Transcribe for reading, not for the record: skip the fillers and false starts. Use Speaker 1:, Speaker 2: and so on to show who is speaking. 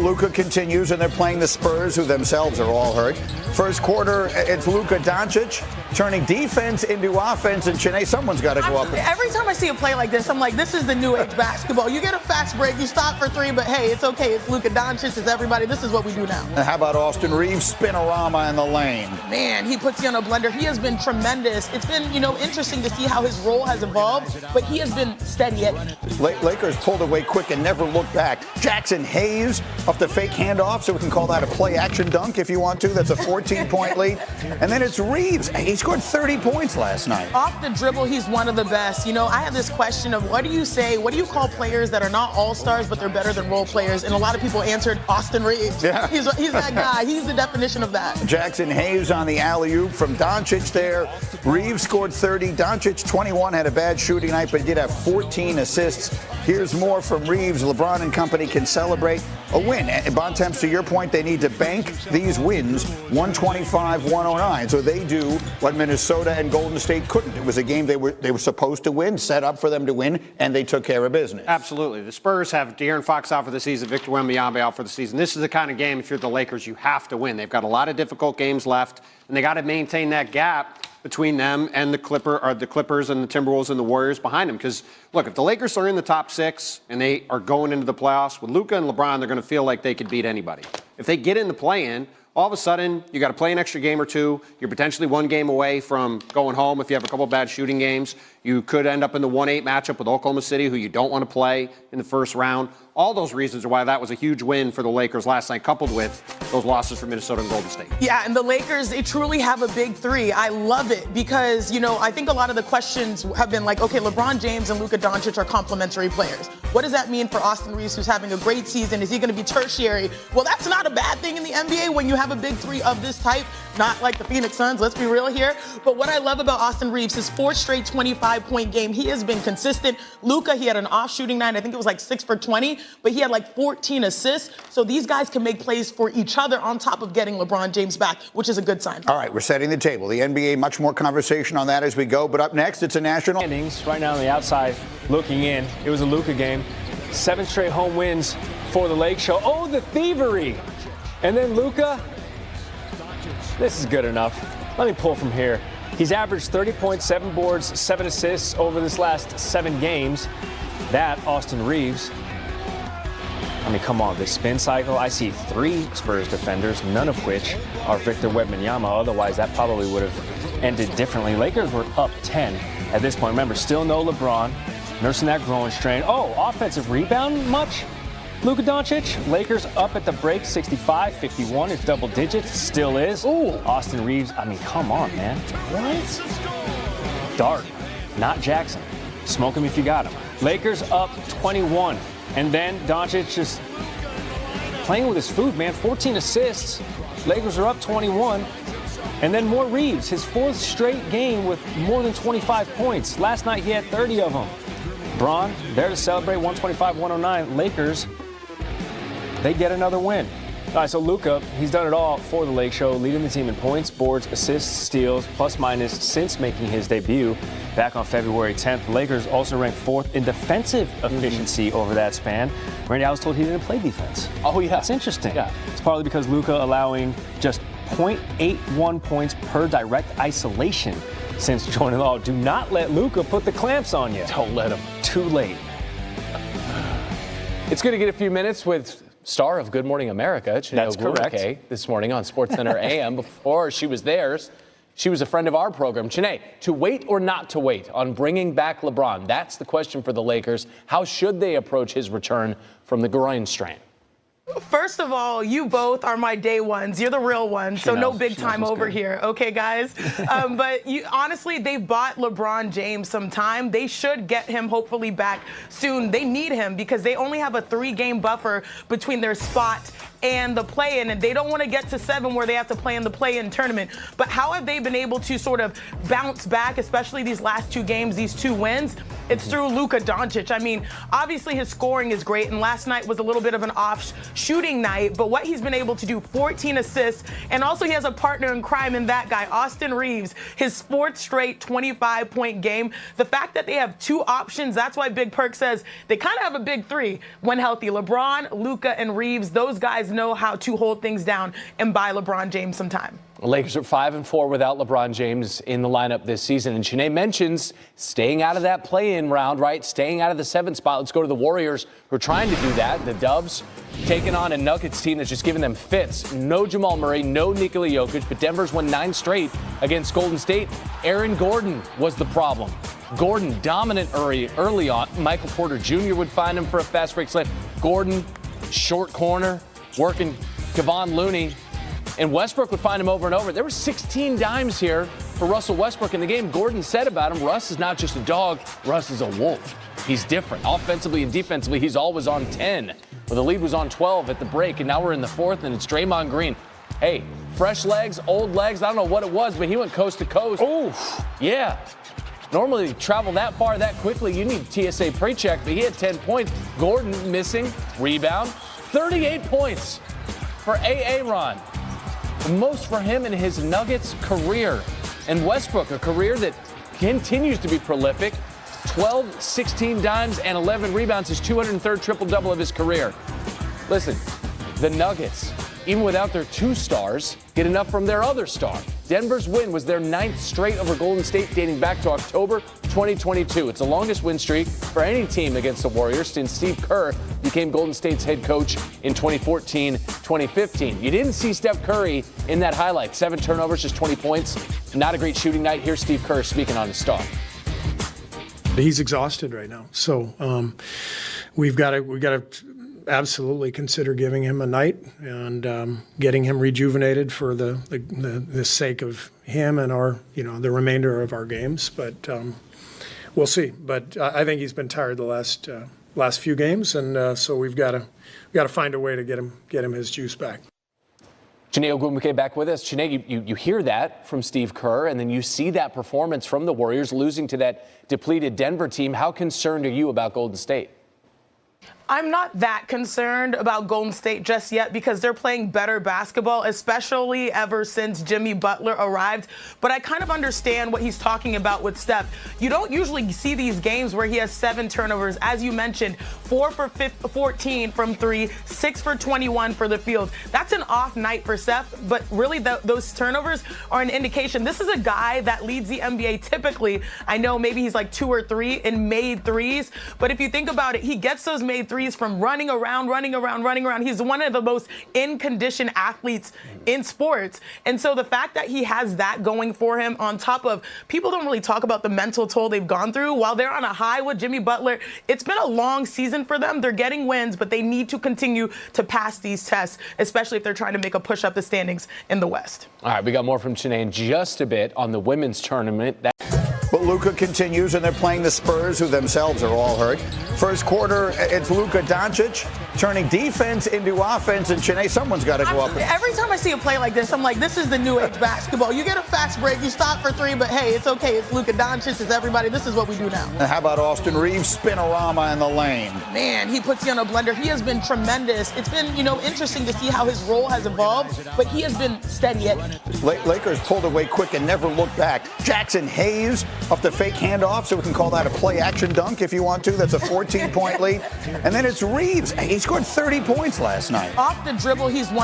Speaker 1: Luka continues, and they're playing the Spurs, who themselves are all hurt. First quarter, it's Luka Doncic turning defense into offense, and Shanae, someone's got to go up.
Speaker 2: Every time I see a play like this, I'm like, this is the new age basketball. You get a fast break, you stop for three, but hey, it's okay. It's Luka Doncic, it's everybody. This is what we do now.
Speaker 1: And how about Austin Reeves' spinorama in the lane?
Speaker 2: Man, he puts you on a blender. He has been tremendous. It's been, interesting to see how his role has evolved, but he has been steady at it.
Speaker 1: Lakers pulled away quick and never looked back. Jackson Hayes off the fake handoff, so we can call that a play-action dunk if you want to. That's a 14-point lead. And then it's Reeves. He scored 30 points last night.
Speaker 2: Off the dribble, he's one of the best. I have this question of what do you call players that are not all-stars, but they're better than role players? And a lot of people answered Austin Reeves.
Speaker 1: Yeah.
Speaker 2: He's that guy. He's the definition of that.
Speaker 1: Jackson Hayes on the alley-oop from Doncic there. Reeves scored 30. Doncic, 21, had a bad shooting night, but he did have 14 assists. Here's more from Reeves. LeBron and company can celebrate a win. And Bontemps, to your point, they need to bank these wins, 125-109. So they do what Minnesota and Golden State couldn't. It was a game they were supposed to win, set up for them to win, and they took care of business.
Speaker 3: Absolutely. The Spurs have De'Aaron Fox out for the season, Victor Wembanyama out for the season. This is the kind of game, if you're the Lakers, you have to win. They've got a lot of difficult games left, and they got to maintain that gap between them and the Clippers and the Timberwolves and the Warriors behind them. Because, look, if the Lakers are in the top six and they are going into the playoffs, with Luka and LeBron, they're going to feel like they could beat anybody. If they get in the play-in, all of a sudden, you got to play an extra game or two. You're potentially one game away from going home if you have a couple bad shooting games. You could end up in the 1-8 matchup with Oklahoma City, who you don't want to play in the first round. All those reasons are why that was a huge win for the Lakers last night, coupled with those losses for Minnesota and Golden State.
Speaker 2: Yeah, and the Lakers, they truly have a big three. I love it because, I think a lot of the questions have been like, okay, LeBron James and Luka Doncic are complementary players. What does that mean for Austin Reeves, who's having a great season? Is he going to be tertiary? Well, that's not a bad thing in the NBA when you have a big three of this type, not like the Phoenix Suns, let's be real here. But what I love about Austin Reeves, his fourth straight 25-point game, he has been consistent. Luka, he had an off shooting night. I think it was like 6 for 20, but he had like 14 assists. So these guys can make plays for each other on top of getting LeBron James back, which is a good sign.
Speaker 1: All right, we're setting the table. The NBA, much more conversation on that as we go. But up next, it's a national.
Speaker 4: Standings right now on the outside looking in. It was a Luka game. 7 straight home wins for the Lake Show. Oh, the thievery. And then Luka. This is good enough. Let me pull from here. He's averaged 30 points, 7 boards, 7 assists over this last 7 games. That, Austin Reeves. I mean, come on, this spin cycle, I see 3 Spurs defenders, none of which are Victor Wembanyama. Otherwise, that probably would have ended differently. Lakers were up 10 at this point. Remember, still no LeBron, nursing that growing strain. Oh, offensive rebound much? Luka Doncic, Lakers up at the break, 65-51. It's double digits, still is. Ooh, Austin Reeves, I mean, come on, man. What? Dart, not Jackson. Smoke him if you got him. Lakers up 21. And then Doncic just playing with his food, man. 14 assists. Lakers are up 21. And then more Reeves, his 4th straight game with more than 25 points. Last night he had 30 of them. Bron, there to celebrate, 125-109. Lakers, they get another win. All right, so Luka, he's done it all for the Lake Show, leading the team in points, boards, assists, steals, plus minus since making his debut back on February 10th. The Lakers also ranked 4th in defensive efficiency over that span. Randy, I was told he didn't play defense.
Speaker 5: Oh, yeah.
Speaker 4: That's interesting.
Speaker 5: Yeah.
Speaker 4: It's partly because Luka allowing just 0.81 points per direct isolation since joining the law. Do not let Luka put the clamps on you.
Speaker 5: Don't let him.
Speaker 4: Too late.
Speaker 5: It's good to get a few minutes with star of Good Morning America,
Speaker 4: That's correct.
Speaker 5: This morning on SportsCenter AM. Before she was theirs, she was a friend of our program. Chiney, to wait or not to wait on bringing back LeBron? That's the question for the Lakers. How should they approach his return from the groin strain?
Speaker 2: First of all, you both are my day ones. You're the real ones, so no big time over here, okay, guys? But honestly, they've bought LeBron James some time. They should get him hopefully back soon. They need him because they only have a 3-game buffer between their spot and the play-in, and they don't want to get to 7 where they have to play in the play-in tournament. But how have they been able to sort of bounce back, especially these last 2 games, these 2 wins? It's through Luka Doncic. I mean, obviously his scoring is great, and last night was a little bit of an off shooting shooting night, but what he's been able to do, 14 assists, and also he has a partner in crime in that guy, Austin Reeves, his fourth straight 25-point game. The fact that they have two options, that's why Big Perk says they kind of have a big three when healthy. LeBron, Luka, and Reeves, those guys know how to hold things down and buy LeBron James some time.
Speaker 5: The Lakers are 5-4 without LeBron James in the lineup this season. And Shanae mentions staying out of that play-in round, right? Staying out of the 7th spot. Let's go to the Warriors, who are trying to do that. The Dubs taking on a Nuggets team that's just giving them fits. No Jamal Murray, no Nikola Jokic, but Denver's won 9 straight against Golden State. Aaron Gordon was the problem. Gordon dominant early on. Michael Porter Jr. would find him for a fast break slant. Gordon, short corner, working Kevon Looney. And Westbrook would find him over and over. There were 16 dimes here for Russell Westbrook in the game. Gordon said about him, Russ is not just a dog, Russ is a wolf. He's different. Offensively and defensively, he's always on 10. Well, the lead was on 12 at the break, and now we're in the 4th, and it's Draymond Green. Hey, fresh legs, old legs, I don't know what it was, but he went coast to coast. Oh, yeah. Normally, to travel that far that quickly, you need TSA pre-check, but he had 10 points. Gordon missing, rebound, 38 points for Aaron. The most for him in his Nuggets career. And Westbrook, a career that continues to be prolific. 12, 16 dimes, and 11 rebounds, his 203rd triple-double of his career. Listen, the Nuggets, even without their 2 stars, get enough from their other star. Denver's win was their 9th straight over Golden State, dating back to October 2022. It's the longest win streak for any team against the Warriors since Steve Kerr became Golden State's head coach in 2014-2015. You didn't see Steph Curry in that highlight. 7 turnovers, just 20 points. Not a great shooting night. Here's Steve Kerr speaking on his star.
Speaker 6: He's exhausted right now, so we've got to absolutely consider giving him a night and getting him rejuvenated for the sake of him and our, the remainder of our games. But we'll see. But I think he's been tired the last few games, and so we've got to find a way to get him his juice back.
Speaker 5: Janae Ogwumike back with us. Janae, you hear that from Steve Kerr, and then you see that performance from the Warriors losing to that depleted Denver team. How concerned are you about Golden State?
Speaker 2: I'm not that concerned about Golden State just yet because they're playing better basketball, especially ever since Jimmy Butler arrived. But I kind of understand what he's talking about with Steph. You don't usually see these games where he has 7 turnovers. As you mentioned, 4 for 14 from 3, 6 for 21 for the field. That's an off night for Steph, but really those turnovers are an indication. This is a guy that leads the NBA typically. I know maybe he's like 2 or 3 in made threes, but if you think about it, he gets those made threes from running around. He's one of the most in-condition athletes in sports. And so the fact that he has that going for him on top of, people don't really talk about the mental toll they've gone through. While they're on a high with Jimmy Butler, it's been a long season for them. They're getting wins, but they need to continue to pass these tests, especially if they're trying to make a push up the standings in the West.
Speaker 5: All right, we got more from Shanae in just a bit on the women's tournament.
Speaker 1: But Luka continues, and they're playing the Spurs, who themselves are all hurt. First quarter, it's Luka Doncic turning defense into offense, and Shanae, someone's got to go up.
Speaker 2: Every time I see a play like this, I'm like, this is the new age basketball. You get a fast break, you stop for 3, but hey, it's okay. It's Luka Doncic, it's everybody. This is what we do now.
Speaker 1: And how about Austin Reeves, spinorama in the lane?
Speaker 2: Man, he puts you on a blender. He has been tremendous. It's been, interesting to see how his role has evolved, but he has been steady at it.
Speaker 1: Lakers pulled away quick and never looked back. Jackson Hayes off the fake handoff, so we can call that a play-action dunk if you want to. That's a 14-point lead. And then it's Reeves. He scored 30 points last night.
Speaker 2: Off the dribble, he's one.